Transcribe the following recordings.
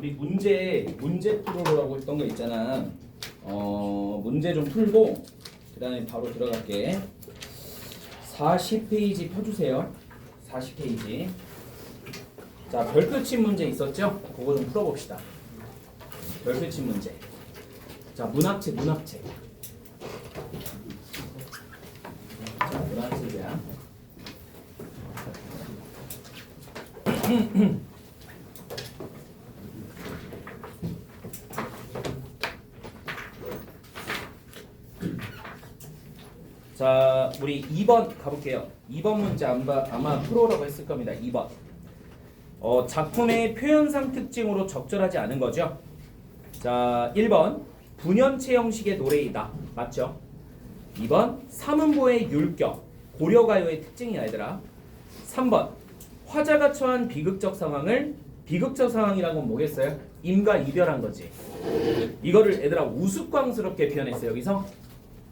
우리 문제 풀어보라고 했던 거 있잖아. 문제 좀 풀고 그다음에 바로 들어갈게. 40페이지 펴주세요. 40페이지. 자, 별표침 문제 있었죠? 그거 좀 풀어봅시다. 별표침 문제. 자, 문학책. 자, 문학책이야. 자, 우리 2번 가볼게요. 2번 문제 아마 풀어오라고 했을 겁니다. 2번. 작품의 표현상 특징으로 적절하지 않은 거죠. 자, 1번 분연체 형식의 노래이다. 맞죠? 2번 삼음보의 율격, 고려가요의 특징이야 얘들아. 3번 화자가 처한 비극적 상황을 비극적 상황이라고 뭐겠어요? 임과 이별한 거지. 이거를 얘들아 우스꽝스럽게 표현했어요. 여기서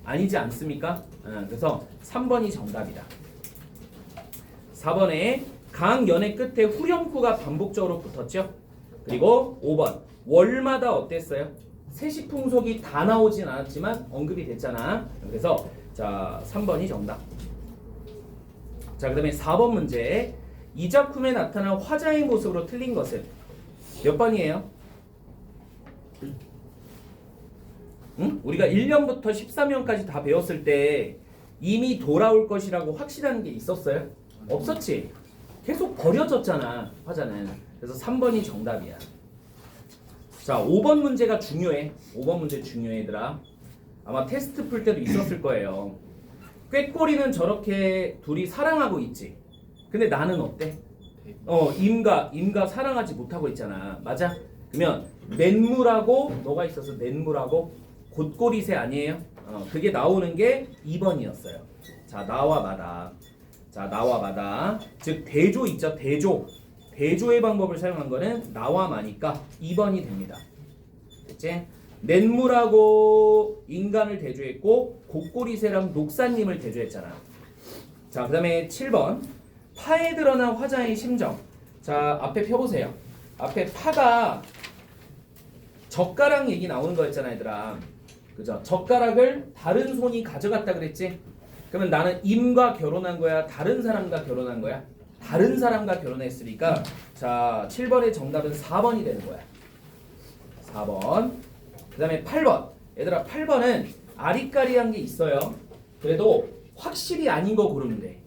아니지 않습니까? 그래서 3번이 정답이다. 4번에 강연의 끝에 후렴구가 반복적으로 붙었죠. 그리고 5번 월마다 어땠어요? 세시풍속이 다 나오진 않았지만 언급이 됐잖아. 그래서 자 3번이 정답. 자, 그 다음에 4번 문제. 이 작품에 나타난 화자의 모습으로 틀린 것은 몇 번이에요? 응? 우리가 1년부터 13년까지 다 배웠을 때 이미 돌아올 것이라고 확실한 게 있었어요? 없었지? 계속 버려졌잖아, 화자는. 그래서 3번이 정답이야. 자, 5번 문제가 중요해. 5번 문제 중요해, 얘들아. 아마 테스트 풀 때도 있었을 거예요. 꾀꼬리는 저렇게 둘이 사랑하고 있지. 근데 나는 어때? 임가 사랑하지 못하고 있잖아. 맞아? 그러면 냇물하고 너가 있어서 냇물하고 곧꼬리새 아니에요? 그게 나오는 게 2번이었어요. 자, 나와 마다. 자, 나와 마다. 즉 대조 있죠? 대조의 방법을 사용한 거는 나와 마니까 2번이 됩니다. 됐지? 냇물하고 인간을 대조했고 곧꼬리새랑 녹사님을 대조했잖아. 자, 그 다음에 7번 파에 드러난 화자의 심정. 자, 앞에 펴보세요. 앞에 파가 젓가락 얘기 나오는 거였잖아 얘들아. 그죠? 젓가락을 다른 손이 가져갔다 그랬지? 그러면 나는 임과 결혼한 거야? 다른 사람과 결혼한 거야? 다른 사람과 결혼했으니까 자 7번의 정답은 4번이 되는 거야. 4번. 그 다음에 8번. 얘들아 8번은 아리까리한 게 있어요. 그래도 확실히 아닌 거 고르면 돼.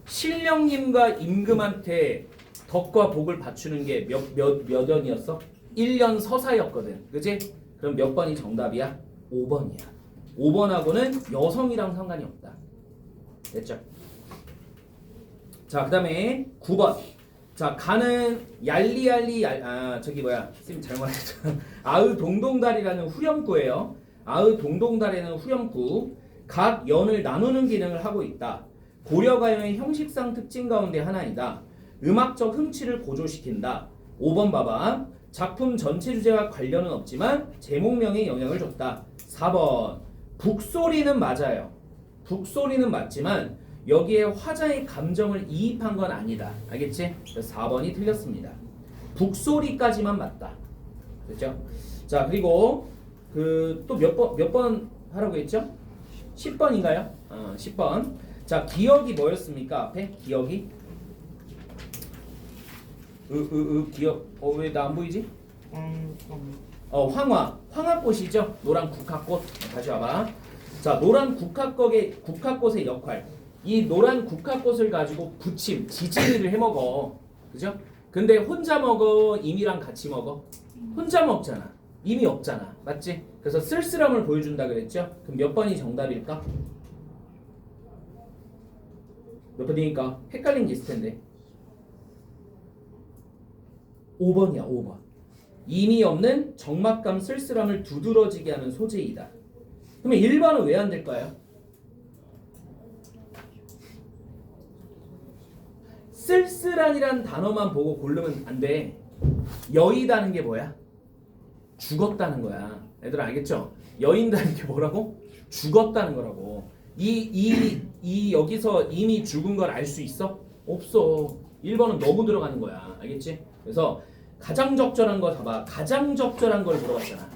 신령님과 임금한테 덕과 복을 바치는 게 몇 년이었어? 1년 서사였거든. 그치? 그럼 몇 번이 정답이야? 5번이야. 5번하고는 여성이랑 상관이 없다. 됐죠? 자, 그 다음에 9번. 자, 가는 얄리얄리 저기 뭐야 쌤 잘못했죠. 아으 동동달이라는 후렴구예요. 아으 동동달에는 후렴구 각 연을 나누는 기능을 하고 있다. 고려가요의 형식상 특징 가운데 하나이다. 음악적 흥취를 고조시킨다. 5번 봐봐. 작품 전체 주제와 관련은 없지만 제목명에 영향을 줬다. 4번 북소리는 맞아요. 북소리는 맞지만 여기에 화자의 감정을 이입한 건 아니다. 알겠지? 그래서 4번이 틀렸습니다. 북소리까지만 맞다. 됐죠? 자, 그리고 그 또 몇 번 하라고 했죠? 10번인가요? 10번. 자, 기억이 뭐였습니까? 앞에 기억이? 기억. 왜 나 안 보이지? 황화꽃이죠? 노란 국화꽃. 다시 와봐. 자, 노란 국화꽃의 역할. 이 노란 국화꽃을 가지고 부침, 지짐이를 해먹어. 그죠? 근데 혼자 먹어? 임이랑 같이 먹어? 혼자 먹잖아. 임이 없잖아. 맞지? 그래서 쓸쓸함을 보여준다 그랬죠? 그럼 몇 번이 정답일까? 몇 번이니까? 헷갈린 게 있을 텐데. 5번이야, 5번. 임이 없는 적막감, 쓸쓸함을 두드러지게 하는 소재이다. 그러면 1번은 왜 안 될까요? 쓸쓸한이란 단어만 보고 고르면 안 돼. 여의다는 게 뭐야? 죽었다는 거야. 애들 알겠죠? 여인다는 게 뭐라고? 죽었다는 거라고. 이 여기서 이미 죽은 걸 알 수 있어? 없어. 1번은 너무 들어가는 거야. 알겠지? 그래서 가장 적절한 거 봐봐. 가장 적절한 걸 물어봤잖아.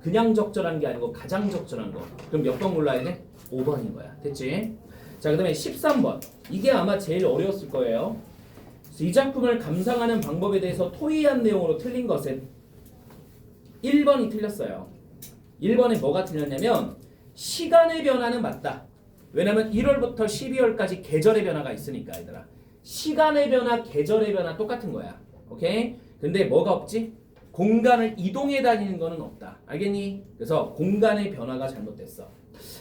그냥 적절한 게 아니고 가장 적절한 거. 그럼 몇 번 골라야 돼? 5번인 거야. 됐지? 자, 그 다음에 13번. 이게 아마 제일 어려웠을 거예요. 이 작품을 감상하는 방법에 대해서 토의한 내용으로 틀린 것은 1번이 틀렸어요. 1번에 뭐가 틀렸냐면 시간의 변화는 맞다. 왜냐면 1월부터 12월까지 계절의 변화가 있으니까 얘들아. 시간의 변화, 계절의 변화 똑같은 거야. 오케이? 근데 뭐가 없지? 공간을 이동해 다니는 거는 없다. 알겠니? 그래서 공간의 변화가 잘못됐어.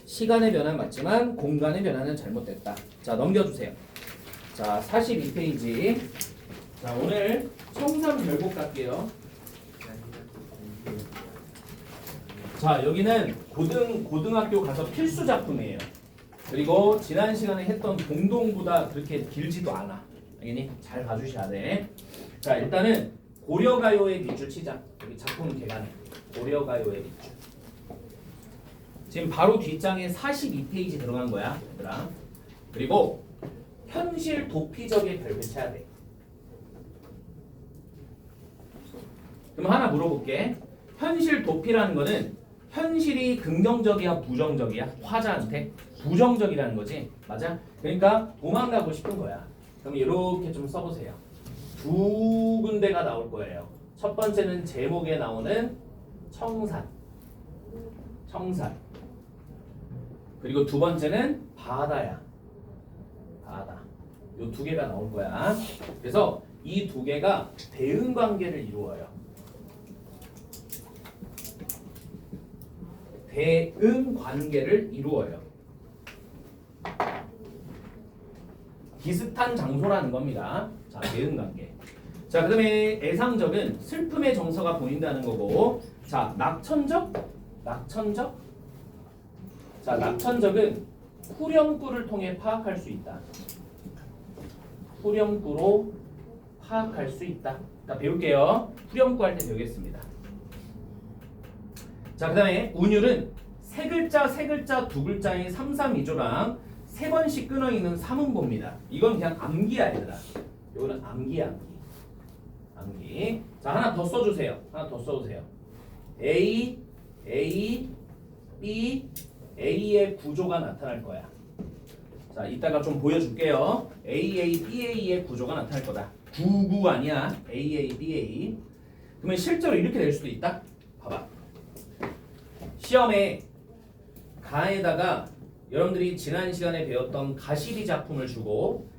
시간의 변화는 맞지만 공간의 변화는 잘못됐다. 자, 넘겨주세요. 자, 42페이지. 자, 오늘 청산 별곡 갈게요. 자, 여기는 고등학교 가서 필수 작품이에요. 그리고 지난 시간에 했던 공동보다 그렇게 길지도 않아. 알겠니? 잘 봐주셔야 돼. 자, 일단은 고려가요의 밑줄 치자. 여기 작품 개간해. 고려가요의 밑줄. 지금 바로 뒷장에 42페이지 들어간 거야, 얘들아. 그리고 현실 도피적의 별표 쳐야 돼. 그럼 하나 물어볼게. 현실 도피라는 거는 현실이 긍정적이야, 부정적이야? 화자한테 부정적이라는 거지, 맞아? 그러니까 도망가고 싶은 거야. 그럼 이렇게 좀 써보세요. 두 군데가 나올 거예요. 첫 번째는 제목에 나오는 청산. 그리고 두 번째는 바다야. 바다. 요 두 개가 나올 거야. 그래서 이 두 개가 대응 관계를 이루어요. 대응 관계를 이루어요. 비슷한 장소라는 겁니다. 자, 대응 관계. 자, 그다음에 애상적은 슬픔의 정서가 보인다는 거고. 자, 낙천적. 자, 낙천적은 후렴구를 통해 파악할 수 있다. 후렴구로 파악할 수 있다. 자, 배울게요. 후렴구 할 때 배우겠습니다. 자, 그 다음에 운율은 세 글자, 두 글자인 3, 3, 2조랑 세 번씩 끊어있는 삼음보입니다. 이건 그냥 암기야, 얘들아. 이거는 암기. 자, 하나 더 써주세요. A, B, A의 구조가 나타날 거야. 자, 이따가 좀 보여줄게요. AA, BA의 구조가 나타날 거다. 99 아니야. AA, BA. 그러면 실제로 이렇게 될 수도 있다. 봐봐. 시험에 가에다가 여러분들이 지난 시간에 배웠던 가시리 작품을 주고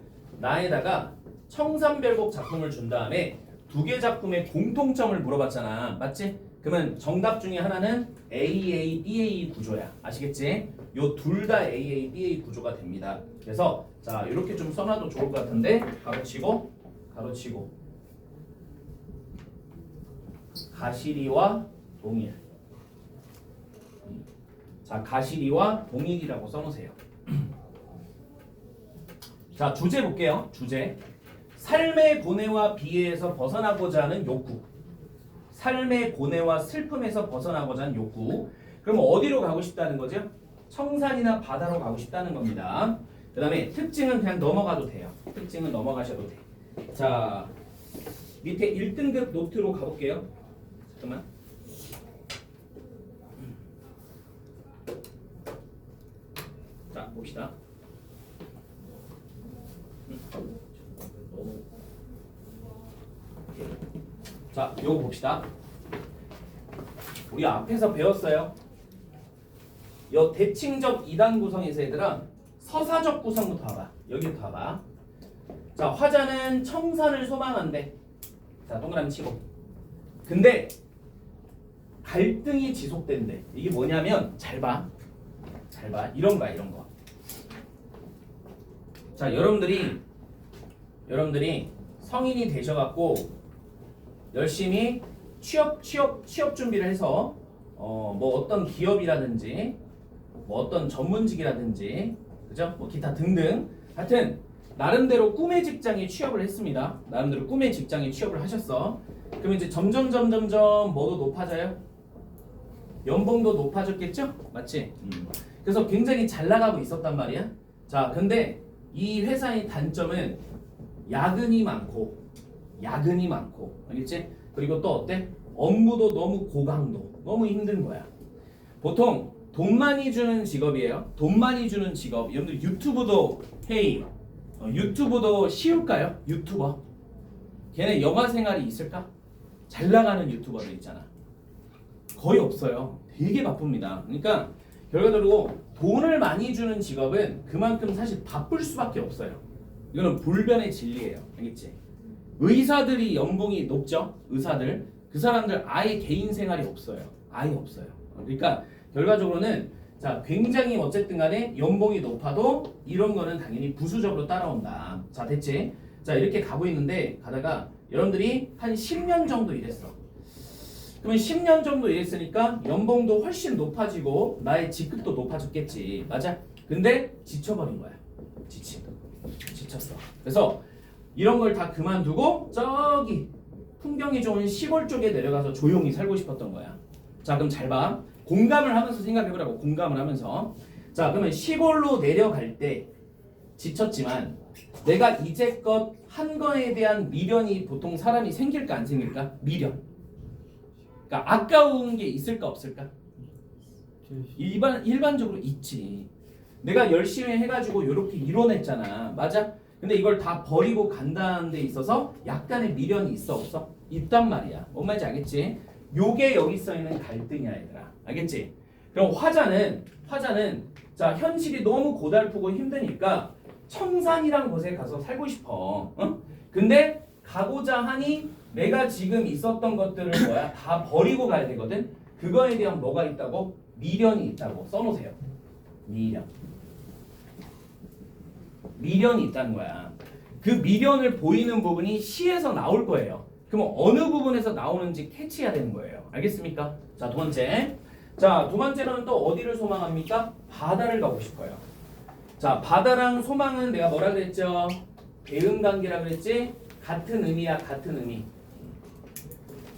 나에다가 청산별곡 작품을 준 다음에 두 개 작품의 공통점을 물어봤잖아. 맞지? 그러면 정답 중에 하나는 AA, BA 구조야. 아시겠지? 요 둘 다 AA, BA 구조가 됩니다. 그래서 자, 이렇게 좀 써놔도 좋을 것 같은데 가로치고 가시리와 동일. 자, 가시리와 동일이라고 써놓으세요. 자, 주제 볼게요. 주제. 삶의 고뇌와 비애에서 벗어나고자 하는 욕구. 삶의 고뇌와 슬픔에서 벗어나고자 하는 욕구. 그럼 어디로 가고 싶다는 거죠? 청산이나 바다로 가고 싶다는 겁니다. 그 다음에 특징은 그냥 넘어가도 돼요. 특징은 넘어가셔도 돼. 자, 밑에 1등급 노트로 가볼게요. 잠깐만. 자, 봅시다. 자, 요거 봅시다. 우리 앞에서 배웠어요. 요 대칭적 2단 구성에서 얘들아 서사적 구성부터 봐봐. 여기부터 봐봐. 자, 화자는 청산을 소망한대. 자, 동그라미 치고. 근데 갈등이 지속된대. 이게 뭐냐면 잘 봐. 이런 거야, 이런 거. 자, 여러분들이 성인이 되셔갖고 열심히 취업 준비를 해서 뭐 어떤 기업이라든지 뭐 어떤 전문직이라든지 그죠? 뭐 기타 등등 하여튼 나름대로 꿈의 직장에 취업을 했습니다. 나름대로 꿈의 직장에 취업을 하셨어. 그럼 이제 점점 뭐도 높아져요? 연봉도 높아졌겠죠? 맞지? 그래서 굉장히 잘 나가고 있었단 말이야. 자, 근데 이 회사의 단점은 야근이 많고 알겠지? 그리고 또 어때? 업무도 너무 고강도, 너무 힘든 거야. 보통 돈 많이 주는 직업이에요. 돈 많이 주는 직업. 여러분들 유튜브도 헤이, 유튜브도 쉬울까요? 유튜버. 걔네 여가 생활이 있을까? 잘 나가는 유튜버들 있잖아. 거의 없어요. 되게 바쁩니다. 그러니까 결과적으로 돈을 많이 주는 직업은 그만큼 사실 바쁠 수밖에 없어요. 이거는 불변의 진리예요. 알겠지? 의사들이 연봉이 높죠? 의사들. 그 사람들 아예 개인 생활이 없어요. 아예 없어요. 그러니까 결과적으로는 자, 굉장히 어쨌든 간에 연봉이 높아도 이런 거는 당연히 부수적으로 따라온다. 자, 됐지? 자, 이렇게 가고 있는데 가다가 여러분들이 한 10년 정도 일했어. 그러면 10년 정도 일했으니까 연봉도 훨씬 높아지고 나의 직급도 높아졌겠지. 맞아? 근데 지쳐버린 거야. 지쳤어. 그래서 이런 걸 다 그만두고 저기 풍경이 좋은 시골 쪽에 내려가서 조용히 살고 싶었던 거야. 자, 그럼 잘 봐. 공감을 하면서 생각해보라고. 공감을 하면서. 자, 그러면 시골로 내려갈 때 지쳤지만 내가 이제껏 한 거에 대한 미련이 보통 사람이 생길까 안 생길까? 미련. 그러니까 아까운 게 있을까 없을까? 일반적으로 있지. 내가 열심히 해가지고 이렇게 이뤄냈잖아. 맞아? 근데 이걸 다 버리고 간다는 데 있어서 약간의 미련이 있어 없어? 있단 말이야. 뭔 말인지 알겠지? 요게 여기 써있는 갈등이야 얘들아. 알겠지? 그럼 화자는 자, 현실이 너무 고달프고 힘드니까 청산이란 곳에 가서 살고 싶어. 어? 근데 가고자 하니 내가 지금 있었던 것들을 뭐야? 다 버리고 가야 되거든? 그거에 대한 뭐가 있다고? 미련이 있다고 써놓으세요. 미련이 있다는 거야. 그 미련을 보이는 부분이 시에서 나올 거예요. 그럼 어느 부분에서 나오는지 캐치해야 되는 거예요. 알겠습니까? 자, 두 번째. 자, 두 번째로는 또 어디를 소망합니까? 바다를 가고 싶어요. 자, 바다랑 소망은 내가 뭐라 그랬죠? 대응관계라 그랬지? 같은 의미야, 같은 의미.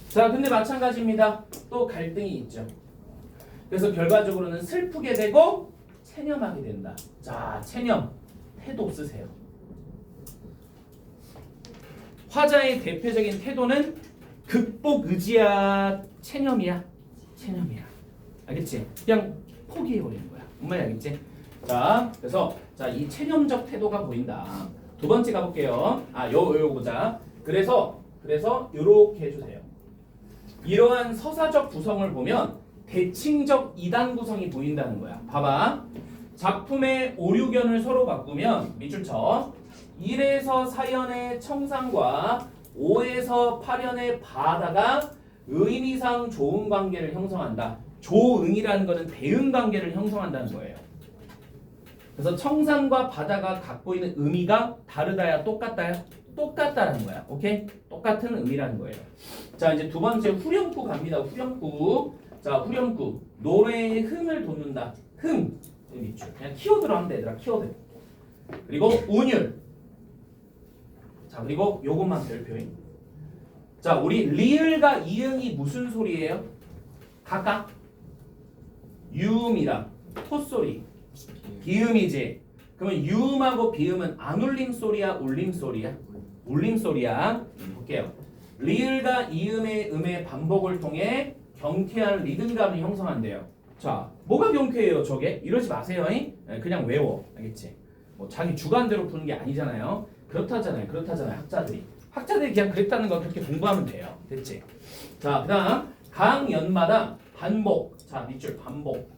자, 근데 마찬가지입니다. 또 갈등이 있죠. 그래서 결과적으로는 슬프게 되고 체념하게 된다. 자, 체념. 태도 쓰세요. 화자의 대표적인 태도는 극복 의지야, 체념이야? 체념이야. 알겠지? 그냥 포기해버리는 거야. 정말 알겠지? 자, 그래서 자, 이 체념적 태도가 보인다. 두 번째 가볼게요. 요거 보자. 그래서 요렇게 해주세요. 이러한 서사적 구성을 보면 대칭적 이단 구성이 보인다는 거야. 봐봐. 작품의 오류견을 서로 바꾸면 밑줄 쳐. 1에서 4연의 청산과 5에서 8연의 바다가 의미상 좋은 관계를 형성한다. 조응이라는 것은 대응 관계를 형성한다는 거예요. 그래서 청산과 바다가 갖고 있는 의미가 다르다야 똑같다야? 똑같다라는 거야. 오케이? 똑같은 의미라는 거예요. 자, 이제 두 번째 후렴구 갑니다. 후렴구. 자, 후렴구. 노래의 흥을 돋는다. 흥. 밑줄. 그냥 키워드로 하면 돼, 얘들아. 키워드. 그리고 운율. 자, 그리고 요것만 별표임. 자, 우리 리을과 이응이 무슨 소리예요? 각각 유음이랑 토소리. 비음이지. 그러면 유음하고 비음은 안 울림 소리야, 울림 소리야? 울림 소리야. 볼게요. 리을과 이음의 음의 반복을 통해 경쾌한 리듬감을 형성한대요. 자, 뭐가 경쾌해요, 저게? 이러지 마세요. 그냥 외워. 알겠지? 뭐 자기 주관대로 푸는 게 아니잖아요. 그렇다잖아요. 학자들이 그냥 그랬다는 거 그렇게 공부하면 돼요. 됐지? 자, 그다음 강연마다 반복. 자, 밑줄 반복.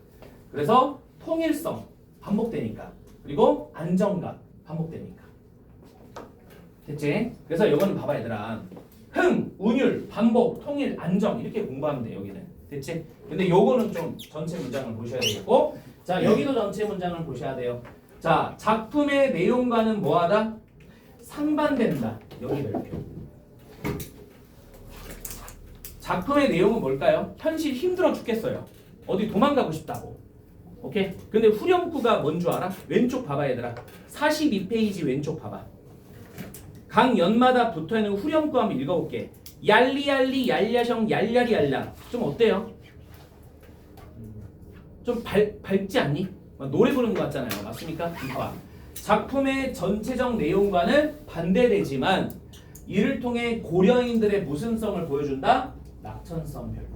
그래서 통일성 반복되니까. 그리고 안정감 반복되니까. 됐지? 그래서 이거는 봐봐 얘들아. 흥, 운율, 반복, 통일, 안정 이렇게 공부하면 돼 여기는. 됐지? 근데 요거는 좀 전체 문장을 보셔야 되겠고, 자, 여기도 전체 문장을 보셔야 돼요. 자, 작품의 내용과는 뭐하다? 상반된다. 여기 별표. 작품의 내용은 뭘까요? 현실 힘들어 죽겠어요. 어디 도망가고 싶다고. 오케이? 근데 후렴구가 뭔 줄 알아? 왼쪽 봐봐 얘들아. 42페이지 왼쪽 봐봐. 각 연마다 붙어있는 후렴구 한번 읽어볼게. 얄리얄리 얄야성 얄야리 얄라. 좀 어때요? 좀 밝지 않니? 노래 부르는 거 같잖아요. 맞습니까? 봐봐. 작품의 전체적 내용과는 반대되지만 이를 통해 고려인들의 무슨 성을 보여준다? 낙천성 별표.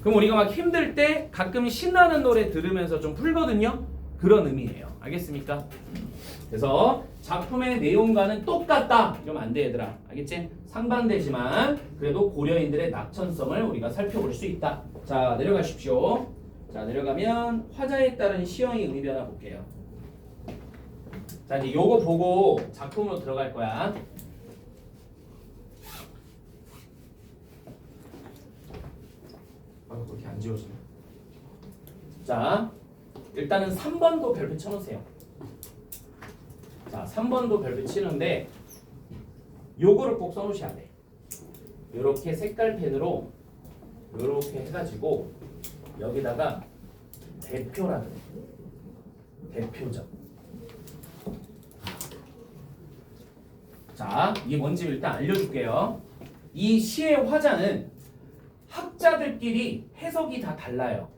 그럼 우리가 막 힘들 때 가끔 신나는 노래 들으면서 좀 풀거든요. 그런 의미예요. 알겠습니까? 그래서 작품의 내용과는 똑같다 이러면 안 돼 얘들아. 알겠지? 상반되지만 그래도 고려인들의 낙천성을 우리가 살펴볼 수 있다. 자 내려가십시오. 자 내려가면 화자에 따른 시형의 의미 변화 볼게요. 자 이제 요거 보고 작품으로 들어갈 거야. 왜 이렇게 안 지워지냐? 자 일단은 3번도 별표 쳐놓으세요. 자 3번도 별표 치는데 요거를 꼭 써놓으셔야 돼. 요렇게 색깔 펜으로 요렇게 해가지고 여기다가 대표라는 대표적. 자 이게 뭔지 일단 알려줄게요. 이 시의 화자는 학자들끼리 해석이 다 달라요.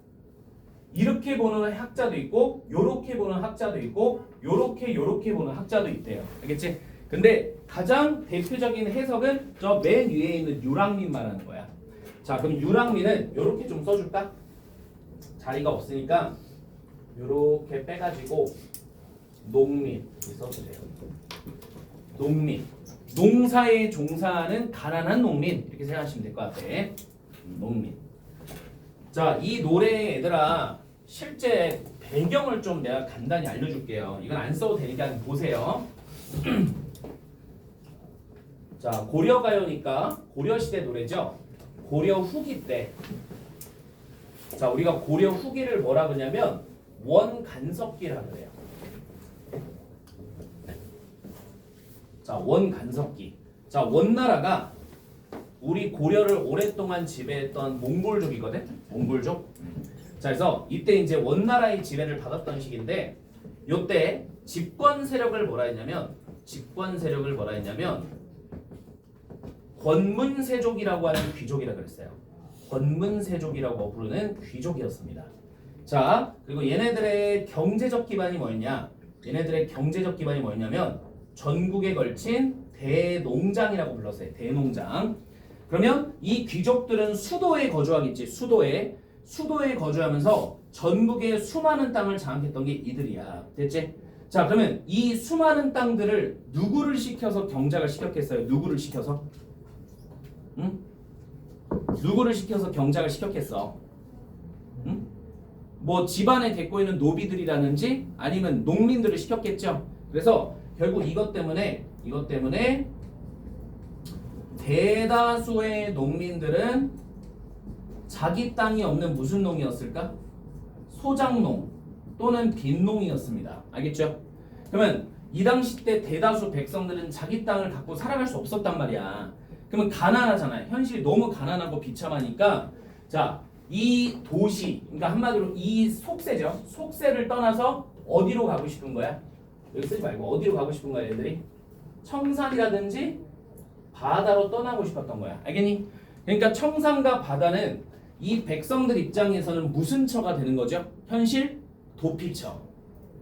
이렇게 보는 학자도 있고 요렇게 보는 학자도 있고 요렇게 보는 학자도 있대요. 알겠지? 근데 가장 대표적인 해석은 저 맨 위에 있는 유랑민 말하는 거야. 자 그럼 유랑민은 요렇게 좀 써줄까? 자리가 없으니까 요렇게 빼가지고 농민 써주세요. 농민. 농사에 종사하는 가난한 농민 이렇게 생각하시면 될 것 같아. 농민. 자, 이 노래 얘들아 실제 배경을 좀 내가 간단히 알려줄게요. 이건 안 써도 되니까 보세요. 자, 고려가요니까 고려시대 노래죠. 고려 후기 때. 자, 우리가 고려 후기를 뭐라 그러냐면 원간섭기라 그래요. 자, 원간섭기. 자, 원나라가 우리 고려를 오랫동안 지배했던 몽골족이거든. 몽골족. 자, 그래서 이때 이제 원나라의 지배를 받았던 시기인데, 요때 집권 세력을 뭐라 했냐면 권문세족이라고 하는 귀족이라 그랬어요. 권문세족이라고 부르는 귀족이었습니다. 자, 그리고 얘네들의 경제적 기반이 뭐였냐? 뭐였냐면 전국에 걸친 대농장이라고 불렀어요. 대농장. 그러면 이 귀족들은 수도에 거주하겠지. 수도에 거주하면서 전국의 수많은 땅을 장악했던 게 이들이야. 됐지? 자, 그러면 이 수많은 땅들을 누구를 시켜서 경작을 시켰겠어요? 누구를 시켜서? 응? 누구를 시켜서 경작을 시켰겠어? 응? 뭐 집안에 데리고 있는 노비들이라든지 아니면 농민들을 시켰겠죠. 그래서 결국 이것 때문에 대다수의 농민들은 자기 땅이 없는 무슨 농이었을까? 소작농 또는 빈농이었습니다. 알겠죠? 그러면 이 당시 때 대다수 백성들은 자기 땅을 갖고 살아갈 수 없었단 말이야. 그러면 가난하잖아요. 현실이 너무 가난하고 비참하니까 자, 이 도시, 그러니까 한마디로 이 속세죠. 속세를 떠나서 어디로 가고 싶은 거야? 여기 쓰지 말고 어디로 가고 싶은 거야, 얘들이? 청산이라든지 바다로 떠나고 싶었던 거야. 알겠니? 그러니까 청산과 바다는 이 백성들 입장에서는 무슨 처가 되는 거죠? 현실 도피처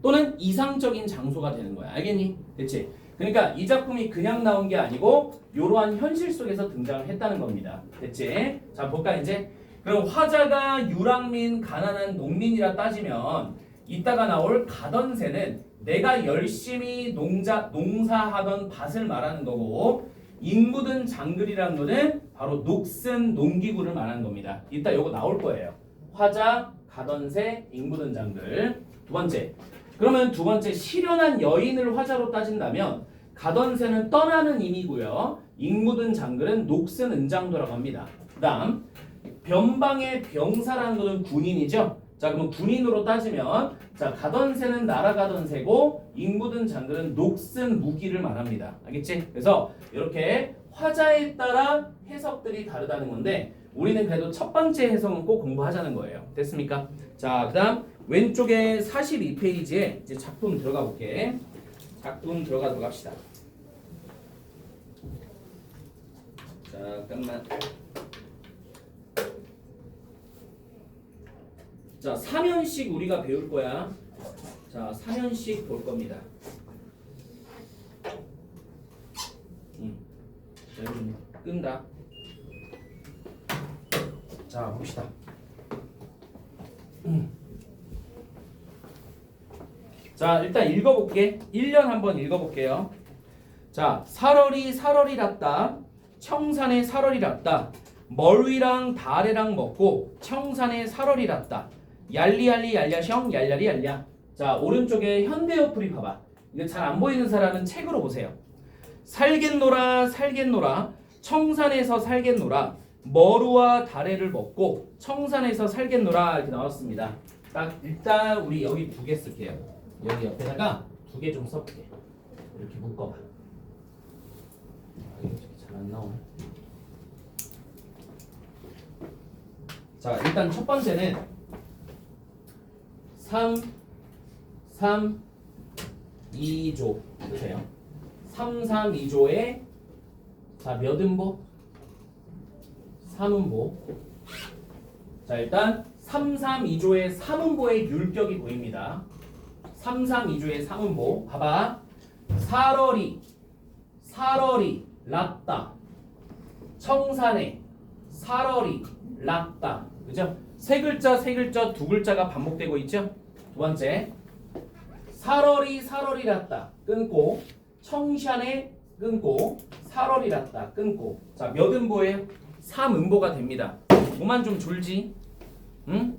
또는 이상적인 장소가 되는 거야. 알겠니? 그치? 그러니까 이 작품이 그냥 나온 게 아니고 이러한 현실 속에서 등장을 했다는 겁니다. 됐지? 자, 볼까 이제? 그럼 화자가 유랑민 가난한 농민이라 따지면 이따가 나올 가던세는 내가 열심히 농사하던 밭을 말하는 거고, 잉묻은 장글이라는 거는 바로 녹슨 농기구를 말하는 겁니다. 이따 요거 나올 거예요. 화자, 가던세, 잉묻은 장글. 두 번째. 그러면 두 번째 실현한 여인을 화자로 따진다면 가던세는 떠나는 의미고요. 잉묻은 장글은 녹슨 은장도라고 합니다. 그다음 변방의 병사라는 것은 군인이죠. 자, 그럼 군인으로 따지면 자, 가던세는 날아가던 새고 잉묻은 장글은 녹슨 무기를 말합니다. 알겠지? 그래서 이렇게 화자에 따라 해석들이 다르다는 건데 우리는 그래도 첫 번째 해석은 꼭 공부하자는 거예요. 됐습니까? 자, 그다음 왼쪽에 42페이지에 이제 작품 들어가 볼게. 작품 들어가도록 합시다. 잠깐만. 자, 3연씩 우리가 배울 거야. 자, 3연씩 볼 겁니다. 자, 여기 끈다. 자, 봅시다. 자, 일단 읽어볼게. 1년 한번 읽어볼게요. 자, 살얼이 났다. 청산에 살얼이 났다. 멀위랑 다래랑 먹고 청산에 살얼이 났다. 얄리얄리 얄야셩 얄야리 얄야. 자, 오른쪽에 현대어플이 봐봐. 이거 잘 안 보이는 사람은 책으로 보세요. 살겠노라 살겠노라 청산에서 살겠노라 머루와 다래를 먹고 청산에서 살겠노라 이렇게 나왔습니다. 딱 일단 우리 여기 2개 쓸게요. 여기 옆에다가 2개 좀 써볼게. 이렇게 묶어봐. 이게 잘 안 나오네. 자, 일단 첫 번째는 3, 2조 보세요. 3, 2조에 자, 몇 음보? 3음보. 자, 일단 3, 2조의 3음보의 율격이 보입니다. 3, 2조의 3음보. 봐봐. 살얼이 났다. 청산에 살얼이 났다. 그죠? 세 글자 2글자가 반복되고 있죠? 두 번째. 살얼이 났다. 끊고 청산에 끊고 살얼이 났다. 끊고. 자, 몇 음보예요? 3음보가 됩니다. 뭐만 좀 졸지? 응?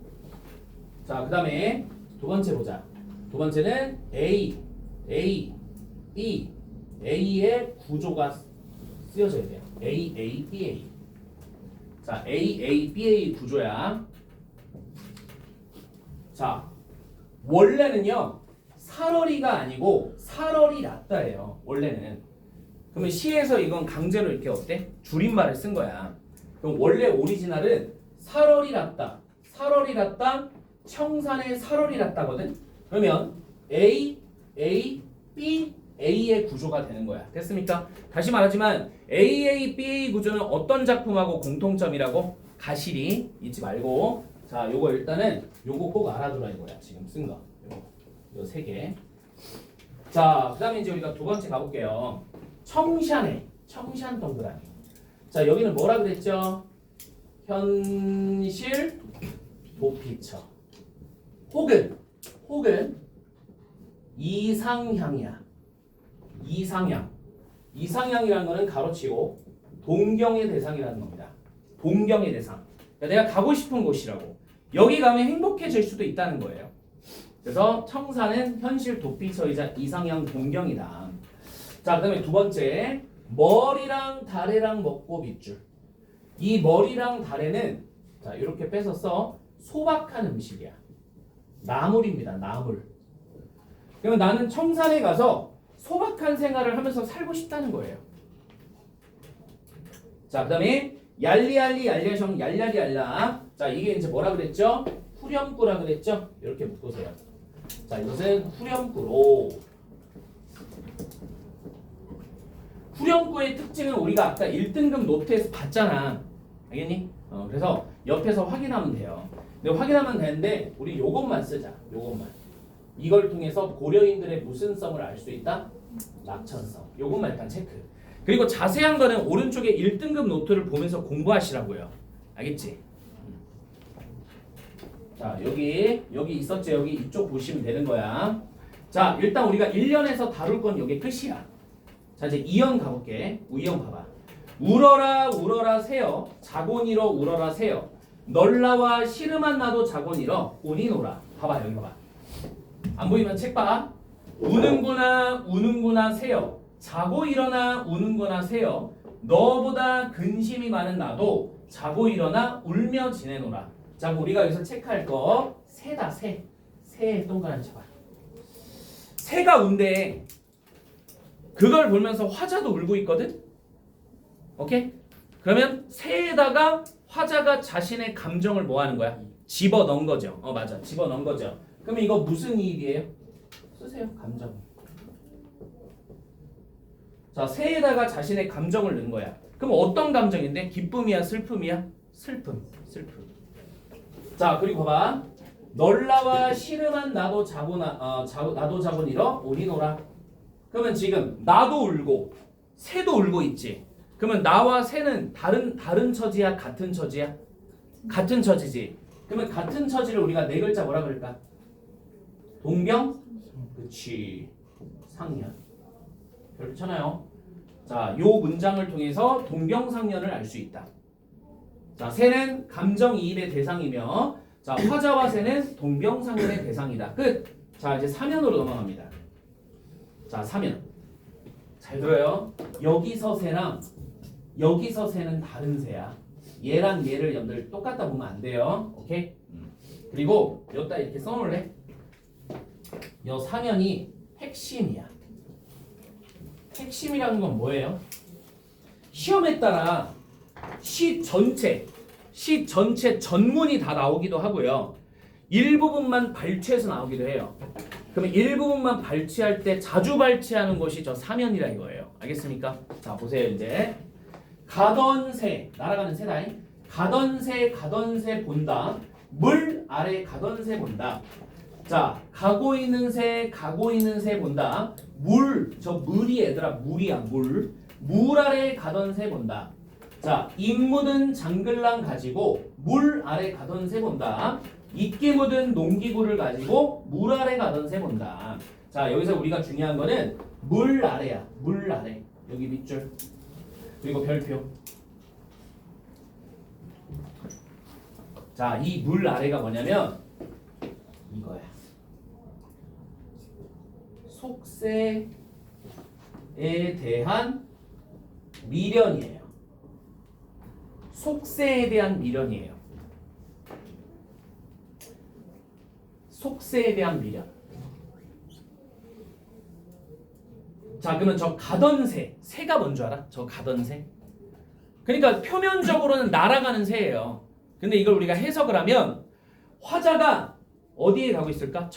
자, 그 다음에 두 번째 보자. 두 번째는 A, B, A의 구조가 쓰여져야 돼요. A, B. 자, B 구조야. 자, 원래는요, 살얼이가 아니고 살얼이 났다예요. 원래는. 그러면 시에서 이건 강제로 이렇게 어때? 줄임말을 쓴 거야. 그럼 원래 오리지널은 살얼이 났다. 청산에 살얼이 났다거든. 그러면 A, B, A의 구조가 되는 거야. 됐습니까? 다시 말하지만 B 구조는 어떤 작품하고 공통점이라고? 가실이 잊지 말고. 자, 요거 일단은 요거 꼭 알아두라 이거야. 지금 쓴 거. 요 3개. 자, 그 다음에 이제 우리가 두 번째 가볼게요. 청산 동그라미. 자, 여기는 뭐라 그랬죠? 현실 도피처. 혹은 이상향이야. 이상향이라는 거는 가로치고 동경의 대상이라는 겁니다. 동경의 대상. 그러니까 내가 가고 싶은 곳이라고. 여기 가면 행복해질 수도 있다는 거예요. 그래서 청산은 현실 도피처이자 이상향 동경이다. 자, 그 다음에 두 번째. 머리랑 다래랑 먹고 밑줄. 이 머리랑 다래는 자, 이렇게 빼서 써. 소박한 음식이야. 나물입니다. 나물. 그러면 나는 청산에 가서 소박한 생활을 하면서 살고 싶다는 거예요. 자, 그 다음에 얄리얄리 얄야셩 얄야리 얄라. 자, 이게 이제 뭐라 그랬죠? 후렴구라 그랬죠? 이렇게 묶으세요. 자, 이것은 후렴구로. 후렴구의 특징은 우리가 아까 1등급 노트에서 봤잖아. 알겠니? 그래서 옆에서 확인하면 돼요. 근데 확인하면 되는데 우리 요것만 쓰자. 요것만. 이걸 통해서 고려인들의 무슨 성을 알 수 있다? 낙천성. 요것만 일단 체크. 그리고 자세한 거는 오른쪽에 1등급 노트를 보면서 공부하시라고요. 알겠지? 자, 여기 있었지? 여기 이쪽 보시면 되는 거야. 자, 일단 우리가 1년에서 다룰 건 여기 끝이야. 자, 이제 2연 가볼게. 2연 봐봐. 울어라 새여 자곤이러 울어라 새여 널라와 시름한 나도 자곤이러 운이노라. 봐봐, 여기 봐봐. 안 보이면 책 봐. 우는구나 새여 자고 일어나 우는구나 새여 너보다 근심이 많은 나도 자고 일어나 울며 지내노라. 자, 우리가 여기서 체크할 거 새다. 새 동그라미 쳐봐. 새가 운대. 그걸 보면서 화자도 울고 있거든. 오케이? 그러면 새에다가 화자가 자신의 감정을 뭐 하는 거야? 집어넣은 거죠. 맞아. 집어넣은 거죠. 그러면 이거 무슨 이익이에요? 쓰세요. 감정. 자, 새에다가 자신의 감정을 넣은 거야. 그럼 어떤 감정인데? 기쁨이야? 슬픔이야? 슬픔. 자, 그리고 봐봐. 널라와 시름한 나도 자곤이러 우리노라. 그러면 지금 나도 울고 새도 울고 있지. 그러면 나와 새는 다른 처지야, 같은 처지야? 같은 처지지. 그러면 같은 처지를 우리가 네 글자 뭐라 그럴까? 동병? 그치. 상련. 그렇잖아요. 자, 요 문장을 통해서 동병상련을 알 수 있다. 자, 새는 감정이입의 대상이며, 자, 화자와 새는 동병상련의 대상이다. 끝. 자, 이제 사면으로 넘어갑니다. 자, 사면. 잘 들어요. 여기서 새랑 여기서 새는 다른 새야. 얘랑 얘를 여러분들 똑같다 보면 안 돼요. 오케이? 그리고 여기다 이렇게 써놓을래? 여 사면이 핵심이야. 핵심이라는 건 뭐예요? 시험에 따라 시 전체 전문이 다 나오기도 하고요. 일부분만 발췌해서 나오기도 해요. 그러면 일부분만 발췌할 때 자주 발췌하는 것이 저 사면이라 이거예요. 알겠습니까? 자, 보세요. 이제 가던 새, 날아가는 새다. 가던 새 본다. 물 아래 가던 새 본다. 자, 가고 있는 새 본다. 저 물이 얘들아, 물이야, 물. 물 아래 가던 새 본다. 자, 입 묻은 장글랑 가지고 물 아래 가던 새 본다. 이끼 묻은 농기구를 가지고 물 아래 가던 새 본다. 자, 여기서 우리가 중요한 거는 물 아래야. 물 아래. 여기 밑줄. 그리고 별표. 자, 이 물 아래가 뭐냐면 이거야. 속세에 대한 미련이에요. 속세에 대한 미련이에요. 속세에 대한 미련. 자, 그러면 저 가던 새가 뭔 줄 알아? 저 가던 새. 그러니까 표면적으로는 날아가는 새예요. 근데 이걸 우리가 해석을 하면 화자가 어디에 가고 있을까?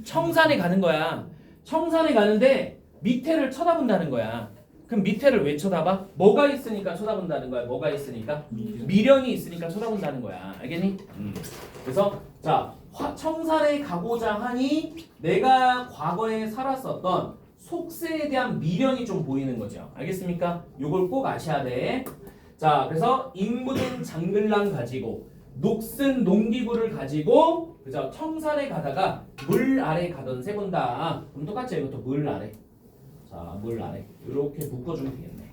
청산에 가는 거야. 청산에 가는데 밑에를 쳐다본다는 거야. 그럼 밑에를 왜 쳐다봐? 뭐가 있으니까 쳐다본다는 거야. 뭐가 있으니까? 미련이 있으니까 쳐다본다는 거야. 알겠니? 그래서 자, 청산에 가고자 하니 내가 과거에 살았었던 속세에 대한 미련이 좀 보이는 거죠. 알겠습니까? 요걸 꼭 아셔야 돼. 자, 그래서 인묻은 장글랑 가지고 녹슨 농기구를 가지고 그죠? 청산에 가다가 물 아래 가던 새 본다. 그럼 똑같죠? 이것도 물 아래. 자, 물 아래. 이렇게 묶어주면 되겠네.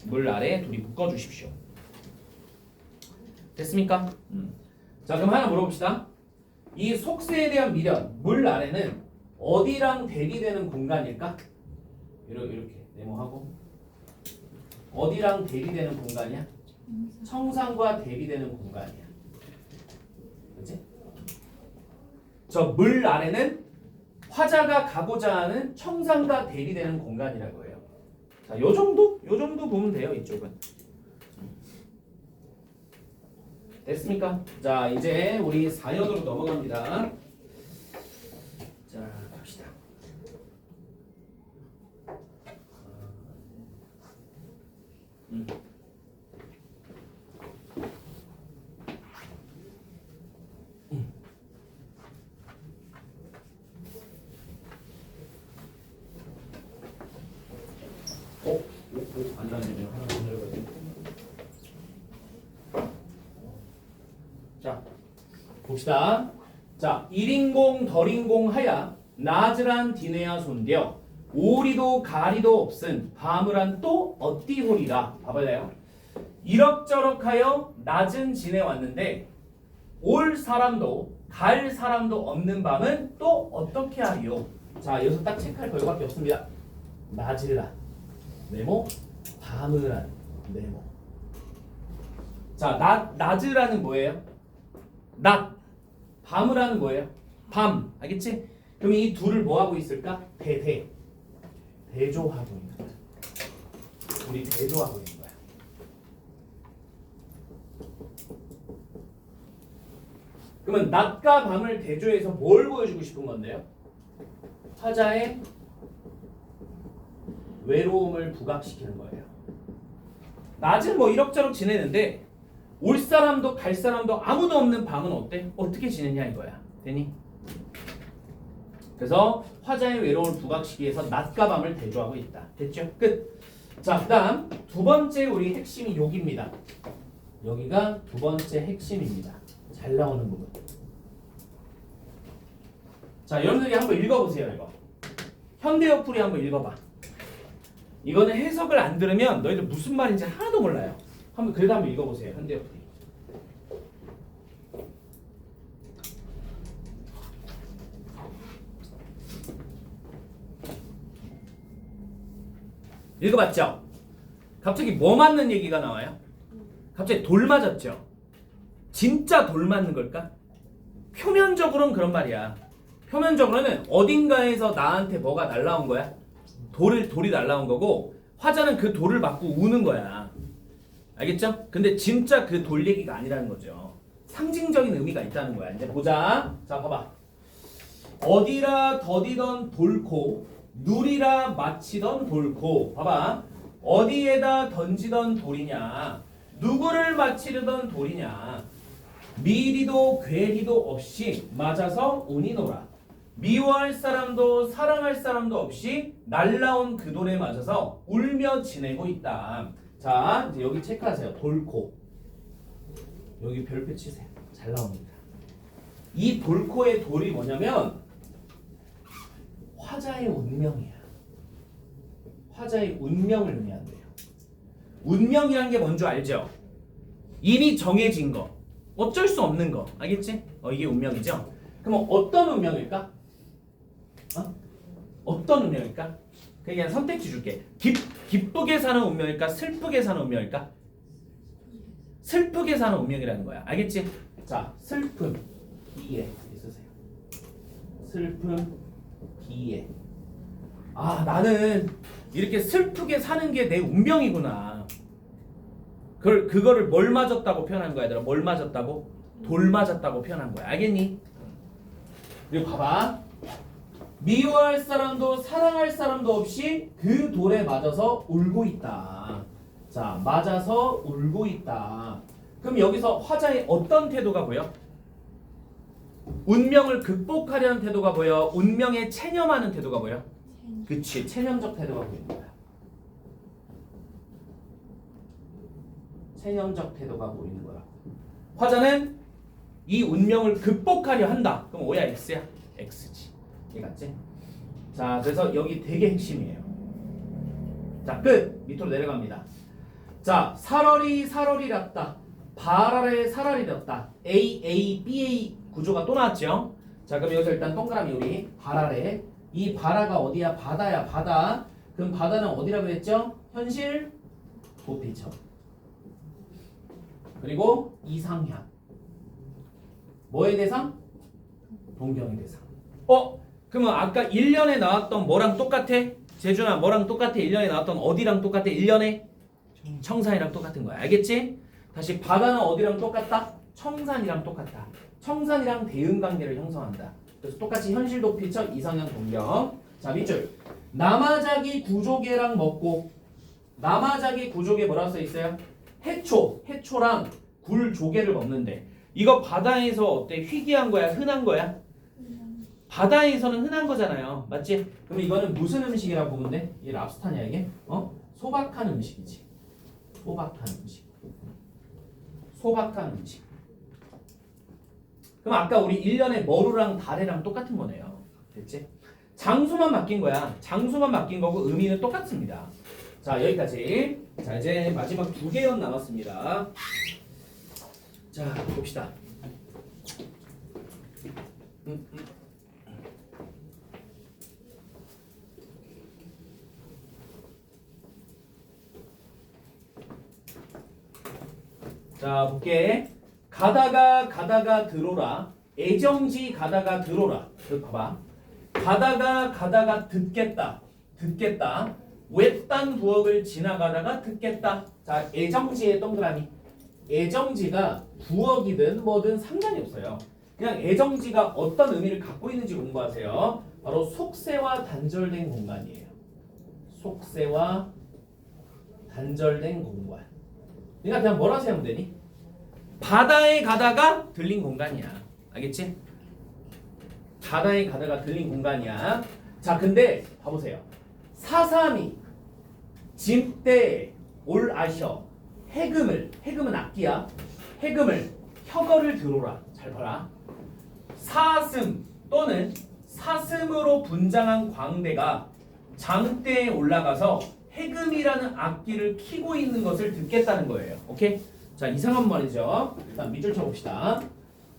물 아래 둘이 묶어주십시오. 됐습니까? 자, 그럼 하나 물어봅시다. 이 속세에 대한 미련, 물 아래는 어디랑 대비되는 공간일까? 이렇게 네모하고 어디랑 대비되는 공간이야? 청산과 대비되는 공간이야. 그치? 저 물 아래는 화자가 가고자 하는 청산과 대비되는 공간이라고 해요. 자, 요 정도 보면 돼요. 이쪽은. 됐습니까? 자, 이제 우리 4연으로 넘어갑니다. 자, 갑시다. 안 나네요. 하나 더 내려가지고. 자, 봅시다. 자, 1인공 덜인공 하야 나즈란 디네야 손대어 오리도 가리도 없은 밤을한 또 어띠홀이라. 봐봐요. 이럭저럭하여 낮은 진에 왔는데 올 사람도 갈 사람도 없는 밤은 또 어떻게 하리요? 자, 여기서 딱 체크할 거 이거밖에 없습니다. 낮이란 네모, 밤을한 네모. 자, 낮이라는 뭐예요? 낮. 밤을하는 뭐예요? 밤. 알겠지? 그럼 이 둘을 뭐 하고 있을까? 대조하고 있는 거야. 우리 대조하고 있는 거야. 그러면 낮과 밤을 대조해서 뭘 보여주고 싶은 건데요? 화자의 외로움을 부각시키는 거예요. 낮은 뭐 이럭저럭 지내는데 올 사람도 갈 사람도 아무도 없는 밤은 어때? 어떻게 지내냐 이거야. 되니? 그래서 화자의 외로움을 부각시키기 위해서 낮과 밤을 대조하고 있다. 됐죠? 끝. 자, 그다음 두 번째 우리 핵심이 여기입니다. 여기가 두 번째 핵심입니다. 잘 나오는 부분. 자, 여러분들이 한번 읽어보세요. 이거 현대어풀이 한번 읽어봐. 이거는 해석을 안 들으면 너희들 무슨 말인지 하나도 몰라요. 그래도 한번 읽어보세요. 현대어풀이. 읽어봤죠? 갑자기 뭐 맞는 얘기가 나와요? 갑자기 돌 맞았죠? 진짜 돌 맞는 걸까? 표면적으로는 그런 말이야. 표면적으로는 어딘가에서 나한테 뭐가 날라온 거야? 돌이 날라온 거고 화자는 그 돌을 맞고 우는 거야. 알겠죠? 근데 진짜 그 돌 얘기가 아니라는 거죠. 상징적인 의미가 있다는 거야. 이제 보자. 자, 봐봐. 어디라 더디던 돌코, 누리라 마치던 돌코. 봐봐. 어디에다 던지던 돌이냐? 누구를 마치려던 돌이냐? 미리도 괴리도 없이 맞아서 운이노라. 미워할 사람도 사랑할 사람도 없이 날라온 그 돌에 맞아서 울며 지내고 있다. 자, 이제 여기 체크하세요. 돌코. 여기 별표 치세요. 잘 나옵니다. 이 돌코의 돌이 뭐냐면 화자의 운명이야. 화자의 운명을 의미한대요. 운명이란 게 뭔지 알죠? 이미 정해진 거. 어쩔 수 없는 거. 알겠지? 이게 운명이죠? 그럼 어떤 운명일까? 어떤 운명일까? 그냥 선택지 줄게. 기쁘게 사는 운명일까? 슬프게 사는 운명일까? 슬프게 사는 운명이라는 거야. 알겠지? 자, 슬픔, 비애 있으세요. 슬픔, 비애. 아, 나는 이렇게 슬프게 사는 게 내 운명이구나. 그거를 뭘 맞았다고 표현한 거야, 얘들아? 뭘 맞았다고? 돌 맞았다고 표현한 거야. 알겠니? 그리고 봐봐. 미워할 사람도 사랑할 사람도 없이 그 돌에 맞아서 울고 있다. 자, 맞아서 울고 있다. 그럼 여기서 화자의 어떤 태도가 보여? 운명을 극복하려는 태도가 보여? 운명에 체념하는 태도가 보여? 그치, 체념적 태도가 보이는 거야. 체념적 태도가 보이는 거야. 화자는 이 운명을 극복하려 한다. 그럼 O야 X야? X지. 이해갔지? 자, 그래서 여기 되게 핵심이에요. 자, 끝! 밑으로 내려갑니다. 자, 살얼이 났다. 발아래 살얼이 났다. A, B 구조가 또 나왔죠? 자, 그럼 여기서 일단 동그라미 우리 발아래. 이 발아가 어디야? 바다야, 바다. 그럼 바다는 어디라고 했죠? 현실 도피처. 그리고 이상향. 뭐의 대상? 동경의 대상. 그러면 아까 1년에 나왔던 뭐랑 똑같아? 재준아, 뭐랑 똑같아? 1년에 나왔던 어디랑 똑같아? 1년에? 청산이랑 똑같은 거야. 알겠지? 다시 바다는 어디랑 똑같다? 청산이랑 똑같다. 청산이랑 대응관계를 형성한다. 그래서 똑같이 현실 도피처, 이상향, 동경. 자, 밑줄. 남아자기 구조개랑 먹고. 남아자기 구조개 뭐라고 써 있어요? 해초랑 굴조개를 먹는데 이거 바다에서 어때? 희귀한 거야? 흔한 거야? 바다에서는 흔한 거잖아요. 맞지? 그럼 이거는 무슨 음식이라고 보면 돼? 이게 랍스타냐 이게? 소박한 음식이지. 소박한 음식. 소박한 음식. 그럼 아까 우리 1년에 머루랑 다래랑 똑같은 거네요. 됐지? 장소만 바뀐 거야. 장소만 바뀐 거고 의미는 똑같습니다. 자, 여기까지. 자, 이제 마지막 2개연 남았습니다. 자, 봅시다. 자, 볼게. 가다가 들어라. 애정지 가다가 들어라. 봐봐. 가다가 듣겠다. 외딴 부엌을 지나가다가 듣겠다. 자, 애정지의 동그라미. 애정지가 부엌이든 뭐든 상관이 없어요. 그냥 애정지가 어떤 의미를 갖고 있는지 공부하세요. 바로 속세와 단절된 공간이에요. 속세와 단절된 공간. 그러니까 그냥 뭐라 생각하면 되니? 바다에 가다가 들린 공간이야. 알겠지? 바다에 가다가 들린 공간이야. 자, 근데 봐보세요. 432 짐때 올 아셔 해금은 악기야. 해금을 혀거를 들어라. 잘 봐라. 사슴 또는 사슴으로 분장한 광대가 장대에 올라가서 해금이라는 악기를 키고 있는 것을 듣겠다는 거예요. 오케이? 자, 이상한 말이죠. 일단 밑줄 쳐봅시다.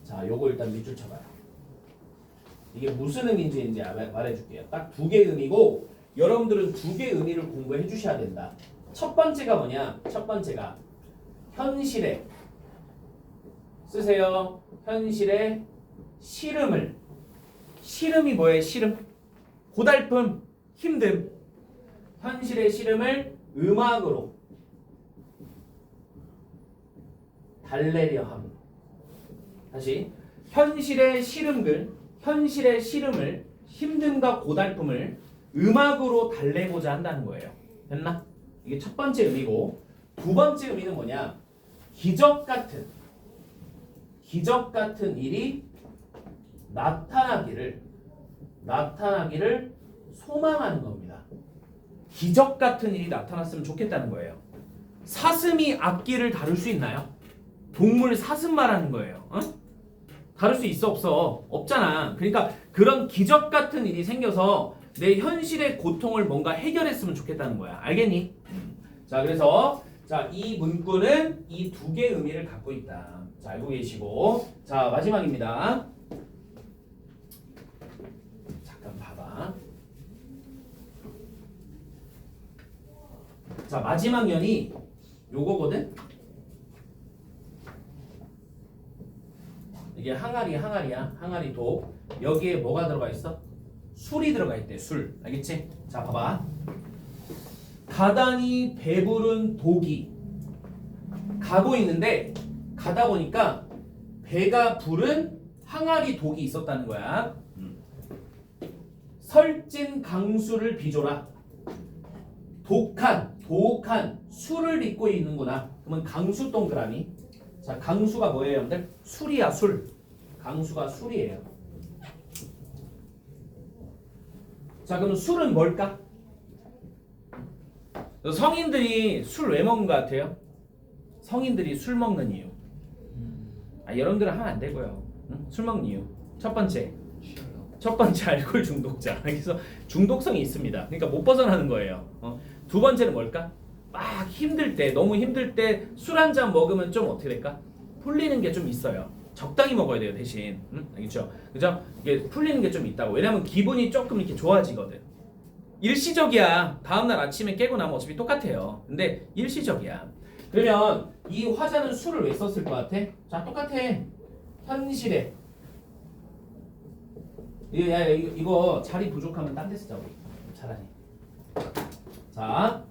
자, 요거 일단 밑줄 쳐봐요. 이게 무슨 의미인지 이제 말해줄게요. 딱 두 개의 의미고 여러분들은 두 개의 의미를 공부해 주셔야 된다. 첫 번째가 뭐냐? 첫 번째가 현실에 쓰세요. 현실에 시름을. 시름이 뭐예요? 시름. 고달픔, 힘듦. 현실의 시름을 음악으로 달래려 함. 다시 현실의 시름을 힘듦과 고달픔을 음악으로 달래고자 한다는 거예요. 됐나? 이게 첫 번째 의미고 두 번째 의미는 뭐냐? 기적 같은 일이 나타나기를 소망하는 겁니다. 기적 같은 일이 나타났으면 좋겠다는 거예요. 사슴이 악기를 다룰 수 있나요? 동물 사슴 말하는 거예요. 어? 다룰 수 있어 없어? 없잖아. 그러니까 그런 기적 같은 일이 생겨서 내 현실의 고통을 뭔가 해결했으면 좋겠다는 거야. 알겠니? 자, 그래서 자, 이 문구는 이 두 개의 의미를 갖고 있다. 자, 알고 계시고. 자, 마지막입니다. 잠깐 봐봐. 자, 마지막 년이 요거거든. 이게 항아리야. 항아리 독. 여기에 뭐가 들어가 있어? 술이 들어가 있대. 술. 알겠지? 자, 봐봐. 가다니 배부른 독이 가고 있는데 가다 보니까 배가 부른 항아리 독이 있었다는 거야. 설진 강수를 비조라. 독한 술을 잇고 있는구나. 그러면 강수 동그라미. 자, 강수가 뭐예요, 여러분들? 술이야, 술. 강수가 술이에요. 자, 그럼 술은 뭘까? 성인들이 술 왜 먹는 것 같아요? 성인들이 술 먹는 이유. 여러분들은 하면 안 되고요. 응? 술 먹는 이유. 첫 번째 알코올 중독자. 그래서 중독성이 있습니다. 그러니까 못 벗어나는 거예요. 두 번째는 뭘까? 막 힘들 때, 너무 힘들 때 술 한 잔 먹으면 좀 어떻게 될까? 풀리는 게 좀 있어요. 적당히 먹어야 돼요, 대신. 응? 알겠죠? 그죠? 이게 풀리는 게 좀 있다고. 왜냐면 기분이 조금 이렇게 좋아지거든. 일시적이야. 다음날 아침에 깨고 나면 어차피 똑같아요. 근데 일시적이야. 그러면 이 화자는 술을 왜 썼을 것 같아? 자, 똑같아. 현실에. 이거 자리 부족하면 딴 데 쓰자 우리. 차라리. 자,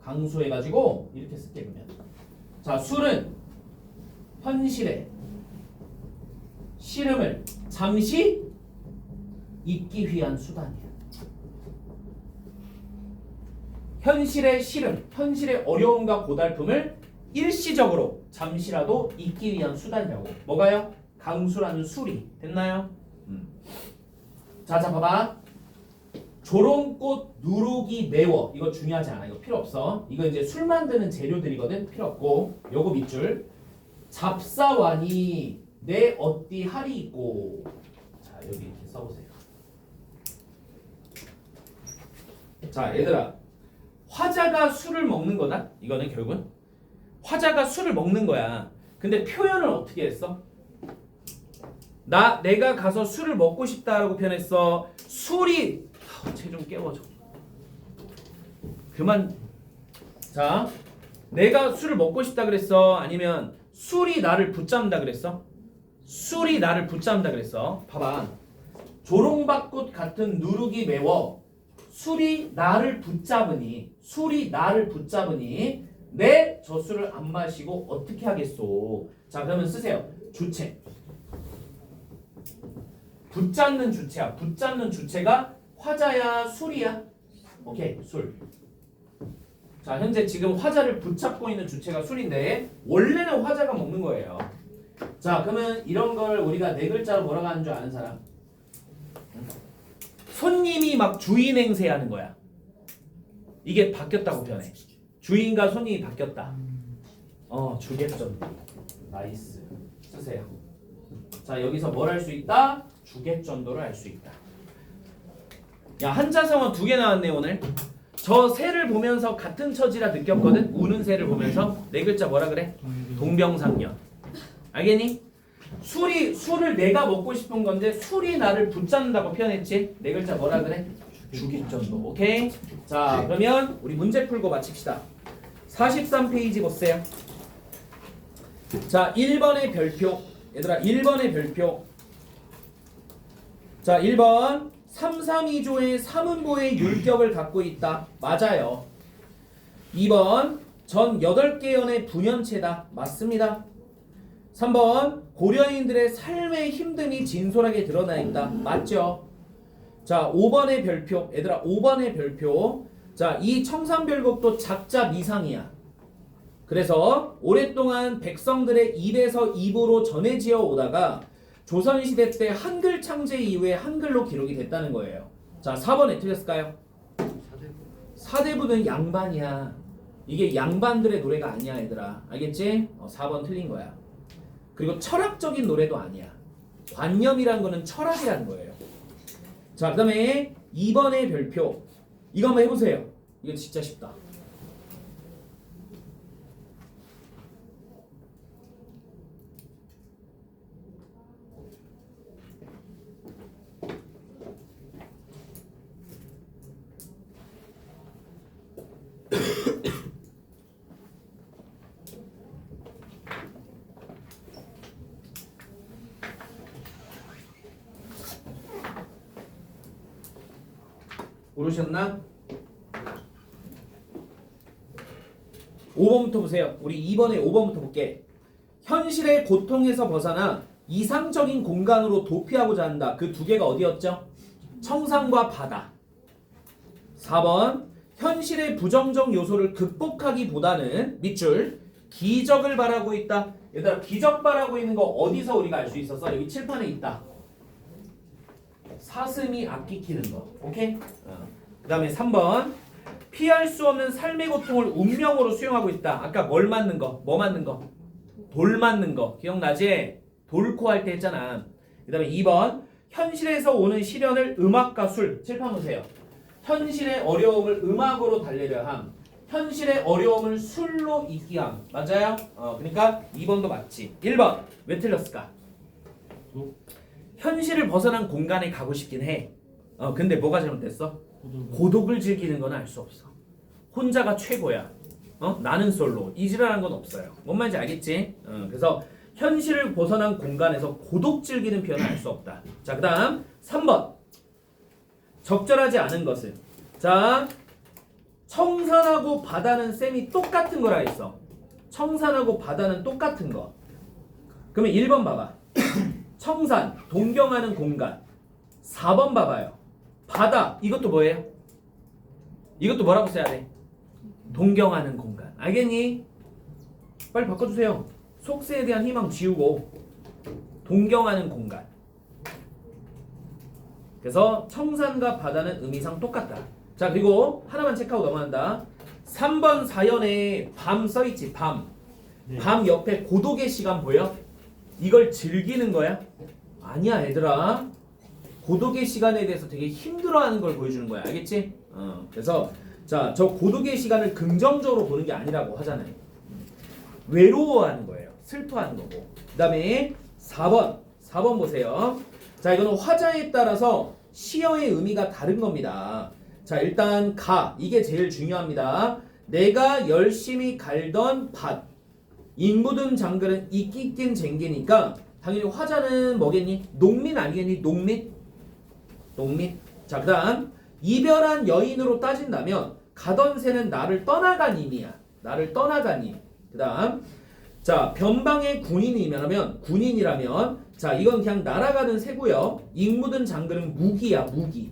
강수해가지고 이렇게 쓸게 그러면. 자, 술은 현실에 시름을 잠시 잊기 위한 수단이야. 현실의 시름, 현실의 어려움과 고달픔을 일시적으로 잠시라도 잊기 위한 수단이라고. 뭐가요? 강수라는 술이. 됐나요? 자, 봐봐. 조롱꽃 누룩이 매워. 이거 중요하지 않아. 이거 필요 없어. 이거 이제 술 만드는 재료들이거든. 필요 없고. 요거 밑줄. 잡사와니 내 어띠 할이 있고. 자, 여기 이렇게 써보세요. 자, 얘들아. 화자가 술을 먹는 거다. 이거는 결국은 화자가 술을 먹는 거야. 근데 표현을 어떻게 했어? 내가 가서 술을 먹고 싶다라고 표현했어. 술이 쟤 좀 깨워줘. 그만. 자, 내가 술을 먹고 싶다 그랬어? 아니면 술이 나를 붙잡는다 그랬어? 술이 나를 붙잡는다 그랬어. 봐봐. 조롱박꽃 같은 누룩이 매워. 술이 나를 붙잡으니 내 저 술을 안 마시고 어떻게 하겠소? 자, 그러면 쓰세요. 주체. 붙잡는 주체야. 붙잡는 주체가 화자야, 술이야? 오케이, 술. 자, 현재 지금 화자를 붙잡고 있는 주체가 술인데 원래는 화자가 먹는 거예요. 자, 그러면 이런 걸 우리가 네 글자로 뭐라고 하는 줄 아는 사람? 손님이 막 주인 행세하는 거야. 이게 바뀌었다고 표현해. 주인과 손이 바뀌었다. 주객전도. 나이스. 쓰세요. 자, 여기서 뭘 할 수 있다? 주객전도를 할 수 있다. 야, 한자성어 2개 나왔네 오늘. 저 새를 보면서 같은 처지라 느꼈거든. 우는 새를 보면서. 네 글자 뭐라 그래? 동병상련. 알겠니? 술을 내가 먹고 싶은 건데 술이 나를 붙잡는다고 표현했지. 네 글자 뭐라 그래? 주객전도. 오케이? 자, 그러면 우리 문제 풀고 마칩시다. 43페이지 보세요. 자, 1번의 별표. 얘들아, 1번의 별표. 자, 1번 332조의 3분보의 율격을 갖고 있다. 맞아요. 2번 전 8개 연의 분연체다. 맞습니다. 3번 고려인들의 삶의 힘듦이 진솔하게 드러나 있다. 맞죠? 자, 5번의 별표. 얘들아, 5번의 별표. 자, 이 청산별곡도 작자 미상이야. 그래서 오랫동안 백성들의 입에서 입으로 전해지어 오다가 조선시대 때 한글 창제 이후에 한글로 기록이 됐다는 거예요. 자, 4번에 틀렸을까요? 사대부는 양반이야. 이게 양반들의 노래가 아니야, 얘들아. 알겠지? 4번 틀린 거야. 그리고 철학적인 노래도 아니야. 관념이란 거는 철학이라는 거예요. 자, 그 다음에 2번의 별표. 이거 한번 해보세요. 이거 진짜 쉽다. 모르셨나? 5번부터 보세요. 우리 2번에 5번부터 볼게. 현실의 고통에서 벗어나 이상적인 공간으로 도피하고자 한다. 그 2개가 어디였죠? 청산과 바다. 4번 현실의 부정적 요소를 극복하기보다는 밑줄 기적을 바라고 있다. 얘들아, 기적 바라고 있는 거 어디서 우리가 알 수 있었어? 여기 칠판에 있다. 사슴이 악기 키는 거. 오케이? 그 다음에 3번 피할 수 없는 삶의 고통을 운명으로 수용하고 있다. 아까 뭘 맞는 거? 뭐 맞는 거? 돌 맞는 거. 기억나지? 돌코 할 때 했잖아. 그 다음에 2번 현실에서 오는 시련을 음악과 술. 칠판 보세요. 현실의 어려움을 음악으로 달래려 함. 현실의 어려움을 술로 이기게 함. 맞아요? 그러니까 2번도 맞지. 1번 왜 틀렸을까? 현실을 벗어난 공간에 가고 싶긴 해. 근데 뭐가 잘못됐어? 고독을 즐기는 건 알 수 없어. 혼자가 최고야. 나는 솔로. 이지라는 건 없어요. 뭔 말인지 알겠지? 그래서 현실을 벗어난 공간에서 고독 즐기는 표현은 알 수 없다. 자, 그 다음 3번 적절하지 않은 것은. 자, 청산하고 바다는 셈이 똑같은 거라 했어. 청산하고 바다는 똑같은 거. 그러면 1번 봐봐. 청산, 동경하는 공간. 4번 봐봐요. 바다, 이것도 뭐예요? 이것도 뭐라고 써야 돼? 동경하는 공간. 알겠니? 빨리 바꿔주세요. 속세에 대한 희망 지우고 동경하는 공간. 그래서 청산과 바다는 의미상 똑같다. 자, 그리고 하나만 체크하고 넘어간다. 3번 사연에 밤 써있지. 밤. 네. 밤 옆에 고독의 시간 보여? 이걸 즐기는 거야? 아니야, 얘들아. 고독의 시간에 대해서 되게 힘들어하는 걸 보여주는 거야. 알겠지? 그래서 자, 저 고독의 시간을 긍정적으로 보는 게 아니라고 하잖아요. 외로워하는 거예요. 슬퍼하는 거고. 그 다음에 4번 보세요. 자, 이거는 화자에 따라서 시어의 의미가 다른 겁니다. 자, 일단 이게 제일 중요합니다. 내가 열심히 갈던 밭. 인묻은 장글은 이끼 낀 쟁기니까 당연히 화자는 뭐겠니? 농민 아니겠니? 농민. 자, 그 다음 이별한 여인으로 따진다면 가던 새는 나를 떠나간 임이야. 나를 떠나간 임. 그 다음 자, 변방의 군인이라면 자, 이건 그냥 날아가는 새고요. 익묻은 장글은 무기야.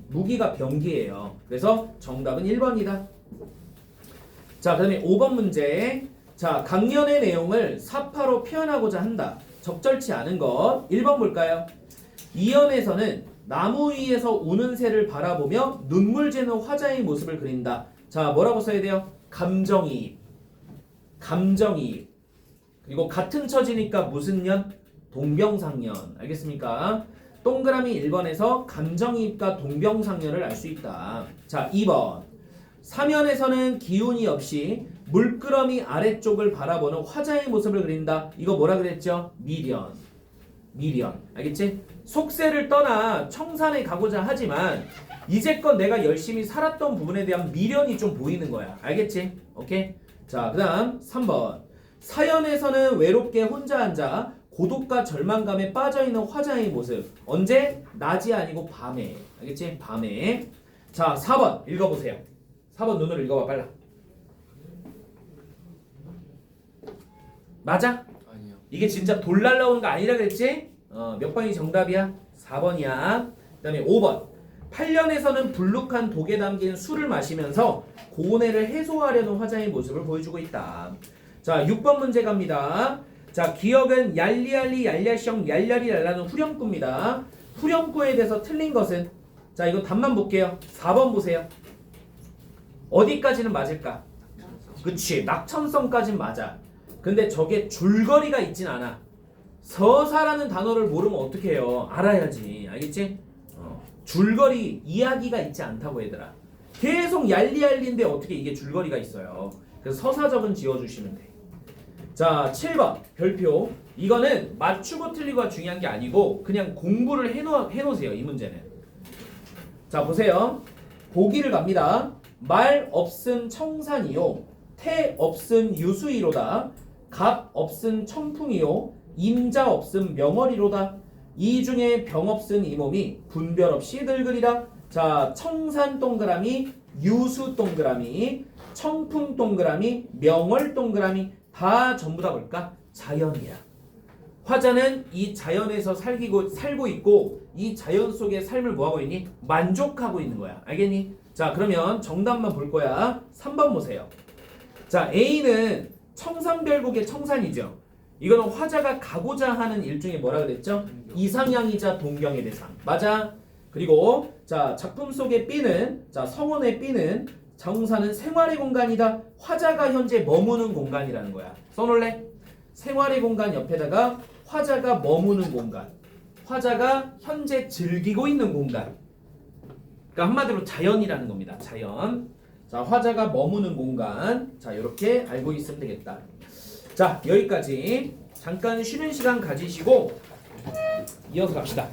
무기가 병기예요. 그래서 정답은 1번이다. 자, 그 다음에 5번 문제. 자, 강연의 내용을 사파로 표현하고자 한다. 적절치 않은 것. 1번 볼까요? 이연에서는 나무 위에서 우는 새를 바라보며 눈물 재는 화자의 모습을 그린다. 자, 뭐라고 써야 돼요? 감정이입. 감정이입. 그리고 같은 처지니까 무슨 년? 동병상련. 알겠습니까? 동그라미 1번에서 감정이입과 동병상련을 알 수 있다. 자, 2번. 사면에서는 기운이 없이 물끄러미 아래쪽을 바라보는 화자의 모습을 그린다. 이거 뭐라 그랬죠? 미련. 미련. 알겠지? 속세를 떠나 청산에 가고자 하지만 이제껏 내가 열심히 살았던 부분에 대한 미련이 좀 보이는 거야. 알겠지? 오케이? 자, 그 다음 3번. 사연에서는 외롭게 혼자 앉아 고독과 절망감에 빠져있는 화자의 모습. 언제? 낮이 아니고 밤에. 알겠지? 밤에. 자, 4번 읽어보세요. 4번 눈으로 읽어봐 빨라. 맞아? 아니요. 이게 진짜 돌 날라오는 거 아니라 그랬지? 몇 번이 정답이야? 4번이야. 그 다음에 5번. 8년에서는 불룩한 독에 담긴 술을 마시면서 고뇌를 해소하려는 화자의 모습을 보여주고 있다. 자, 6번 문제 갑니다. 자, 기억은 얄리얄리 얄랴셩 얄랴리 얄라는 후렴구입니다. 후렴구에 대해서 틀린 것은? 자, 이거 답만 볼게요. 4번 보세요. 어디까지는 맞을까? 그치, 낙천성까진 맞아. 근데 저게 줄거리가 있진 않아. 서사라는 단어를 모르면 어떻게 해요? 알아야지. 알겠지? 줄거리, 이야기가 있지 않다고 얘들아. 계속 얄리얄리인데 어떻게 이게 줄거리가 있어요. 그래서 서사적은 지워주시면 돼. 자, 7번 별표. 이거는 맞추고 틀리고가 중요한 게 아니고 그냥 공부를 해놓으세요. 이 문제는. 자, 보세요. 보기를 갑니다. 말 없은 청산이요, 태 없은 유수이로다, 갑 없은 청풍이요, 임자 없은 명월이로다. 이 중에 병 없은 이 몸이 분별 없이 늙으리라. 자, 청산 동그라미, 유수 동그라미, 청풍 동그라미, 명월 동그라미. 다 전부 다 뭘까? 자연이야. 화자는 이 자연에서 살고 있고 이 자연 속의 삶을 뭐하고 있니? 만족하고 있는 거야. 알겠니? 자, 그러면 정답만 볼 거야. 3번 보세요. 자, A는 청산별곡의 청산이죠. 이거는 화자가 가고자 하는 일종의 뭐라 그랬죠? 이상향이자 동경의 대상. 맞아. 그리고 자, 작품 속의 B는, 자, 성원의 B는 청산은 생활의 공간이다. 화자가 현재 머무는 공간이라는 거야. 써놓을래? 생활의 공간 옆에다가 화자가 머무는 공간. 화자가 현재 즐기고 있는 공간. 그러니까 한마디로 자연이라는 겁니다. 자연. 자, 화자가 머무는 공간. 자, 이렇게 알고 있으면 되겠다. 자, 여기까지 잠깐 쉬는 시간 가지시고 이어서 갑시다.